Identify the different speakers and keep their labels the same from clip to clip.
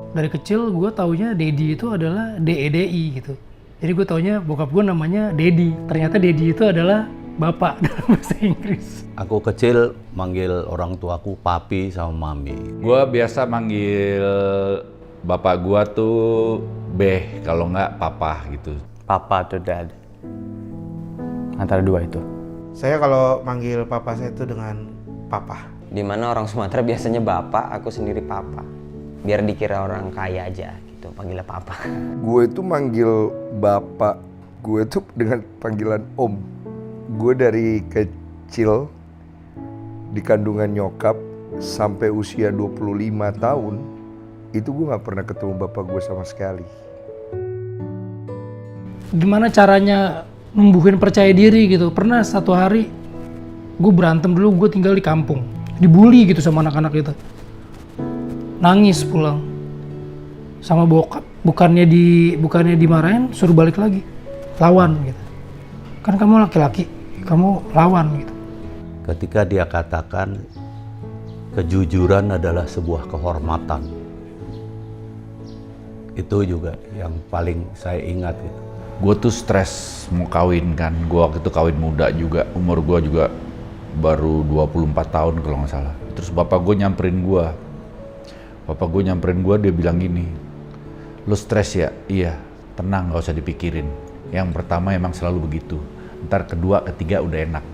Speaker 1: Dari kecil gue taunya Dedi itu adalah DEDI gitu. Jadi gue taunya bokap gue namanya Dedi. Ternyata Dedi itu adalah bapak dalam bahasa Inggris.
Speaker 2: Aku kecil manggil orang tuaku papi sama mami.
Speaker 3: Gua biasa manggil bapak gua tuh Beh, kalau nggak papa gitu.
Speaker 4: Papa atau dad. Antara dua itu.
Speaker 5: Saya kalau manggil papa saya itu dengan papa.
Speaker 6: Dimana orang Sumatera biasanya bapak, aku sendiri papa. Biar dikira orang kaya aja gitu, panggilnya papa.
Speaker 7: Gue itu manggil bapak gue tuh dengan panggilan om. Gue dari kecil di kandungan nyokap sampai usia 25 tahun itu gue gak pernah ketemu bapak gue sama sekali.
Speaker 1: Gimana caranya numbuhin percaya diri gitu. Pernah satu hari gue berantem dulu, gue tinggal di kampung. Dibully gitu sama anak-anak itu. Nangis pulang. Sama bokap. Bukannya dimarahin, suruh balik lagi. Lawan gitu. Kan kamu laki-laki, kamu lawan gitu.
Speaker 2: Ketika dia katakan kejujuran adalah sebuah kehormatan. Itu juga yang paling saya ingat gitu.
Speaker 3: Gue tuh stres mau kawin kan. Gue waktu itu kawin muda juga. Umur gue juga baru 24 tahun kalau nggak salah. Terus bapak gue nyamperin gue. Dia bilang gini, "Lu stres ya?" "Iya, tenang, nggak usah dipikirin. Yang pertama emang selalu begitu. Ntar kedua, ketiga udah enak."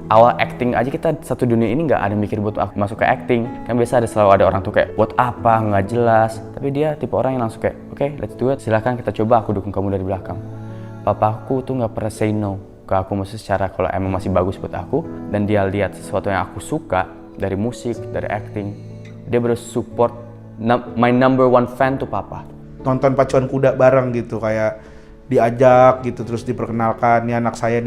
Speaker 4: Awal acting aja kita satu dunia ini nggak ada mikir buat masuk ke acting. Kan biasa selalu ada orang tuh kayak buat apa, nggak jelas. Tapi dia tipe orang yang langsung kayak, "Oke, let's do it. Silahkan kita coba, aku dukung kamu dari belakang." Papaku tuh nggak pernah say no ke aku, maksudnya secara kalau emang masih bagus buat aku dan dia lihat sesuatu yang aku suka dari musik, dari acting, dia support. My number one fan tuh papa.
Speaker 5: Nonton pacuan kuda bareng gitu, kayak diajak gitu, terus diperkenalkan, ini anak saya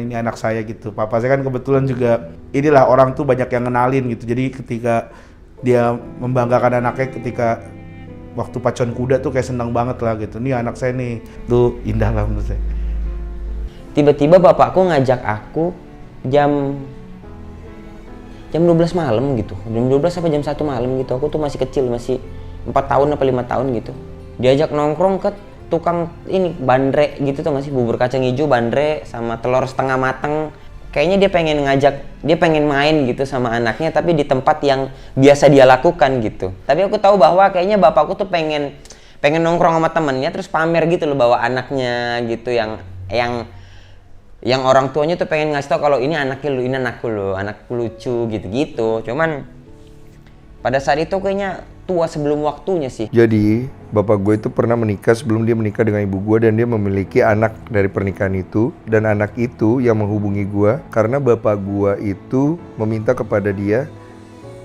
Speaker 5: gitu. Papa saya kan kebetulan juga inilah orang tuh banyak yang kenalin gitu. Jadi ketika dia membanggakan anaknya ketika waktu pacuan kuda tuh kayak senang banget lah gitu. Nih anak saya nih, tuh indah lah menurut saya.
Speaker 6: Tiba-tiba bapakku ngajak aku jam 12 malam gitu. Jam 12 sampai jam 1 malam gitu. Aku tuh masih kecil, masih 4 tahun apa 5 tahun gitu. Diajak nongkrong ke tukang ini bandrek gitu tuh, masih bubur kacang hijau bandrek sama telur setengah mateng. Kayaknya dia pengen main gitu sama anaknya, tapi di tempat yang biasa dia lakukan gitu. Tapi aku tahu bahwa kayaknya bapakku tuh pengen nongkrong sama temennya terus pamer gitu loh bawa anaknya gitu, yang orang tuanya tuh pengen ngasih tau kalau ini anaknya lu, ini anakku lucu gitu-gitu. Cuman pada saat itu kayaknya tua sebelum waktunya sih.
Speaker 7: Jadi bapak gue itu pernah menikah sebelum dia menikah dengan ibu gue, dan dia memiliki anak dari pernikahan itu. Dan anak itu yang menghubungi gue karena bapak gue itu meminta kepada dia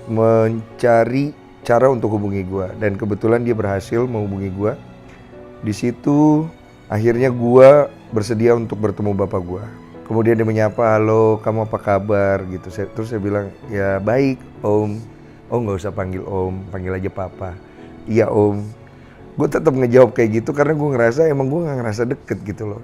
Speaker 7: mencari cara untuk hubungi gue, dan kebetulan dia berhasil menghubungi gue. Di situ akhirnya gue bersedia untuk bertemu bapak gue. Kemudian dia menyapa, "Halo, kamu apa kabar?" gitu. Terus saya bilang, "Ya baik, Om." "Oh, nggak usah panggil Om, panggil aja Papa." "Iya Om." Gue tetap ngejawab kayak gitu karena gue ngerasa emang gue nggak ngerasa deket gitu loh.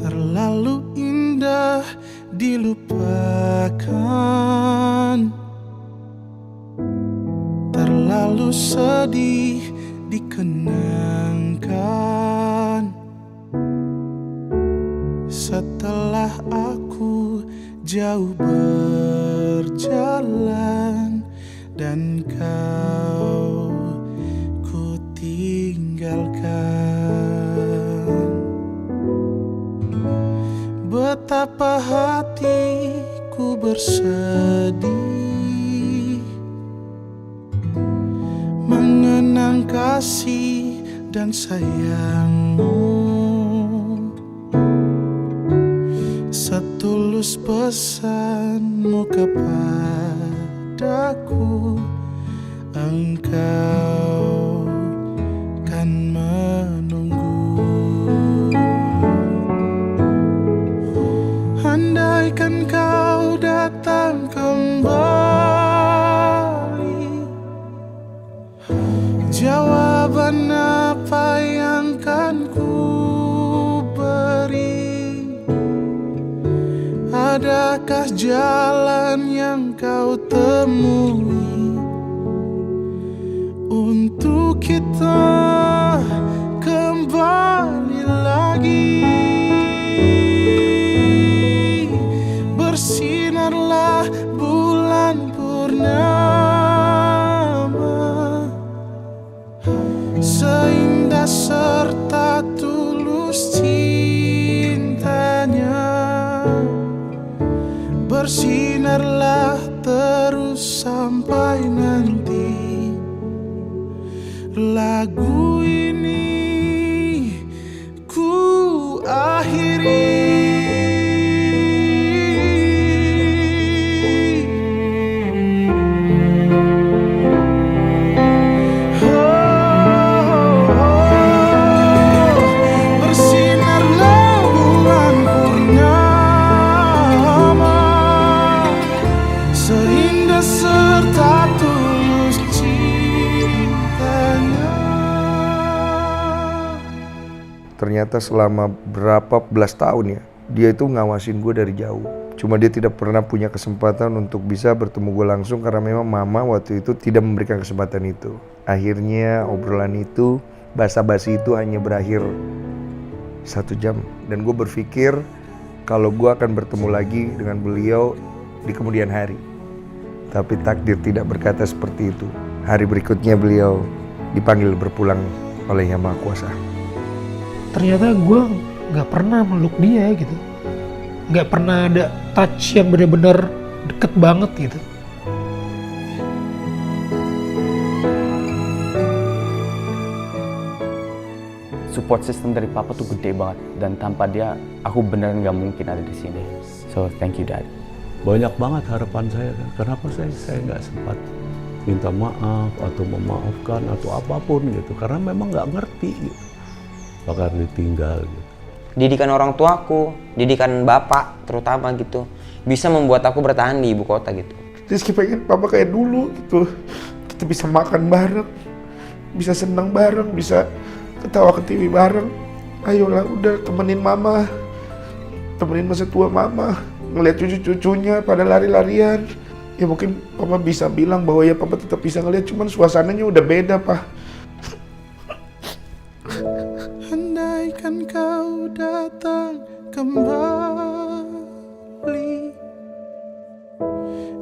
Speaker 8: Terlalu indah dilupakan, terlalu sedih dikenangkan. Setelah aku jauh berjalan dan kau ku tinggalkan, betapa hatiku bersedih mengenang kasih dan sayangmu. Setulus pesanmu kepadaku, engkau kan menunggu. Andaikan kau datang kembali, jawab Jawaban apa yang kan ku beri? Adakah jalan yang kau temui untuk kita kembali lagi? Bersinarlah bulan purnama, seindah serta tulus cintanya. Bersinarlah terus sampai nanti lagu ini ku akhiri. Bersinarlah bulan purnama, seindah serta tulus cintanya.
Speaker 7: Ternyata selama berapa belas tahun ya, dia itu ngawasin gue dari jauh. Cuma dia tidak pernah punya kesempatan untuk bisa bertemu gue langsung karena memang mama waktu itu tidak memberikan kesempatan itu. Akhirnya obrolan itu, basa-basi itu hanya berakhir 1 jam. Dan gue berpikir kalau gue akan bertemu lagi dengan beliau di kemudian hari. Tapi takdir tidak berkata seperti itu. Hari berikutnya beliau dipanggil berpulang oleh Yang Maha Kuasa.
Speaker 1: Ternyata gue nggak pernah meluk dia gitu, nggak pernah ada touch yang benar-benar deket banget gitu.
Speaker 4: Support system dari papa tuh gede banget, dan tanpa dia aku beneran nggak mungkin ada di sini. So thank you dad.
Speaker 2: Banyak banget harapan saya kan. Kenapa saya nggak sempat minta maaf atau memaafkan atau apapun gitu. Karena memang nggak ngerti gitu. Bakal ditinggal gitu.
Speaker 6: Didikan orang tuaku, didikan bapak terutama gitu, bisa membuat aku bertahan di ibu kota gitu.
Speaker 5: Rizky pengen papa kayak dulu gitu. Kita bisa makan bareng, bisa senang bareng, bisa ketawa ke TV bareng. Ayolah udah temenin mama, temenin masa tua mama, ngeliat cucu-cucunya pada lari-larian. Ya mungkin papa bisa bilang bahwa ya papa tetap bisa ngeliat, cuman suasananya udah beda, Pak.
Speaker 8: Andaikan kau datang kembali,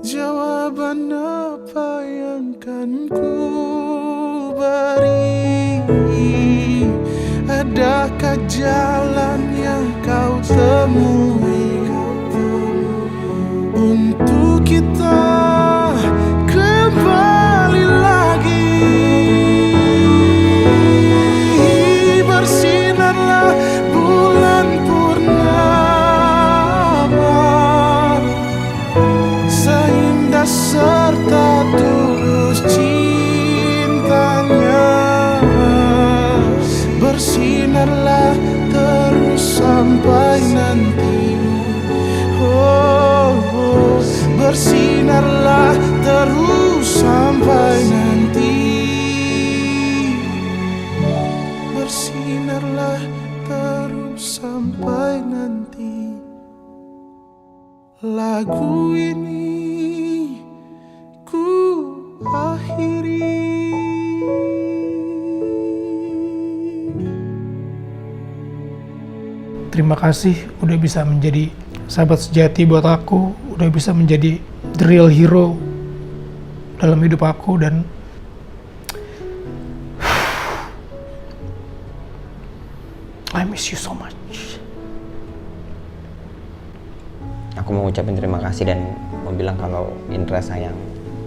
Speaker 8: jawaban apa yang kan ku beri? Adakah jalan yang kau temui untuk kita kembali lagi? Bersinarlah bulan purnama, seindah serta tulus cintanya. Bersinarlah terus sampai nanti. Oh, oh. Bersinarlah terus sampai nanti. Bersinarlah terus sampai nanti. Lagu ini ku akhiri.
Speaker 1: Terima kasih udah bisa menjadi sahabat sejati buat aku, udah bisa menjadi the real hero dalam hidup aku, dan I miss you so much.
Speaker 6: Aku mau ucapin terima kasih dan mau bilang kalau Indra sayang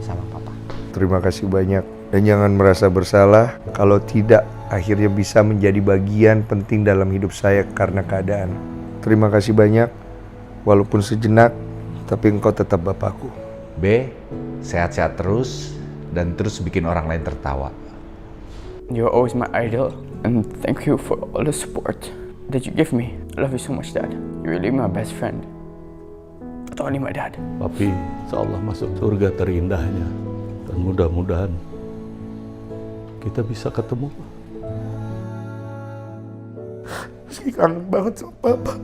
Speaker 6: sama papa.
Speaker 7: Terima kasih banyak. Dan jangan merasa bersalah kalau tidak akhirnya bisa menjadi bagian penting dalam hidup saya karena keadaan. Terima kasih banyak, walaupun sejenak, tapi engkau tetap bapakku.
Speaker 3: B, sehat-sehat terus dan terus bikin orang lain tertawa.
Speaker 4: You're always my idol, and thank you for all the support that you give me. I love you so much, Dad. You're really my best friend. Not only my dad.
Speaker 2: Papi, insyaallah masuk surga terindahnya. Dan mudah-mudahan kita bisa ketemu.
Speaker 5: Rizky kangen banget sama papa.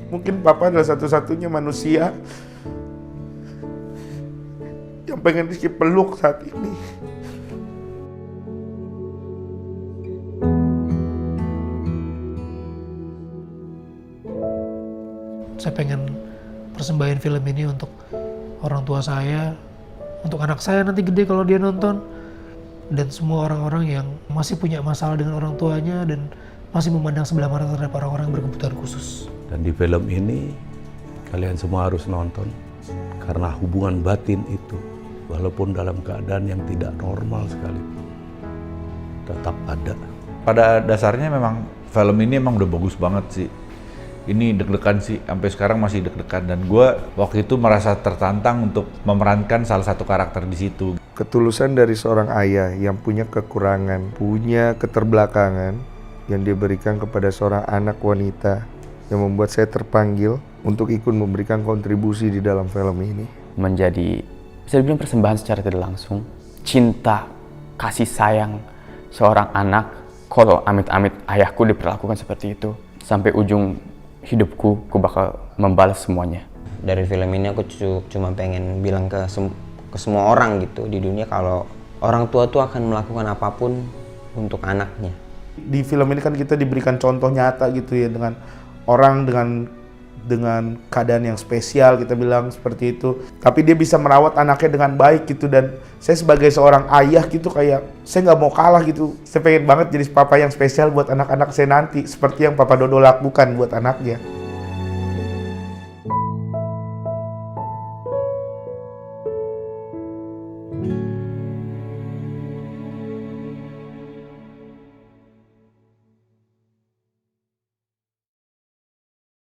Speaker 5: Mungkin papa adalah satu-satunya manusia yang pengen Rizky peluk saat ini.
Speaker 1: Saya pengen persembahin film ini untuk orang tua saya, untuk anak saya nanti gede kalau dia nonton, dan semua orang-orang yang masih punya masalah dengan orang tuanya dan masih memandang sebelah mata terhadap orang-orang yang berkebutuhan khusus.
Speaker 2: Dan di film ini kalian semua harus nonton karena hubungan batin itu walaupun dalam keadaan yang tidak normal sekali tetap ada.
Speaker 3: Pada dasarnya memang film ini emang udah bagus banget sih. Ini deg-degan sih, sampai sekarang masih deg-degan, dan gue waktu itu merasa tertantang untuk memerankan salah satu karakter di situ.
Speaker 7: Ketulusan dari seorang ayah yang punya kekurangan, punya keterbelakangan yang dia berikan kepada seorang anak wanita yang membuat saya terpanggil untuk ikut memberikan kontribusi di dalam film ini.
Speaker 4: Menjadi, bisa dibilang persembahan secara tidak langsung, cinta, kasih sayang seorang anak, kalau amit-amit ayahku diperlakukan seperti itu, sampai ujung hidupku, aku bakal membalas semuanya.
Speaker 6: Dari film ini aku cuma pengen bilang ke semua orang gitu di dunia kalau orang tua tuh akan melakukan apapun untuk anaknya.
Speaker 5: Di film ini kan kita diberikan contoh nyata gitu ya, dengan orang dengan keadaan yang spesial, kita bilang seperti itu. Tapi dia bisa merawat anaknya dengan baik gitu, dan saya sebagai seorang ayah gitu kayak saya nggak mau kalah gitu. Saya pengen banget jadi papa yang spesial buat anak-anak saya nanti, seperti yang Papa Dodo lakukan buat anaknya.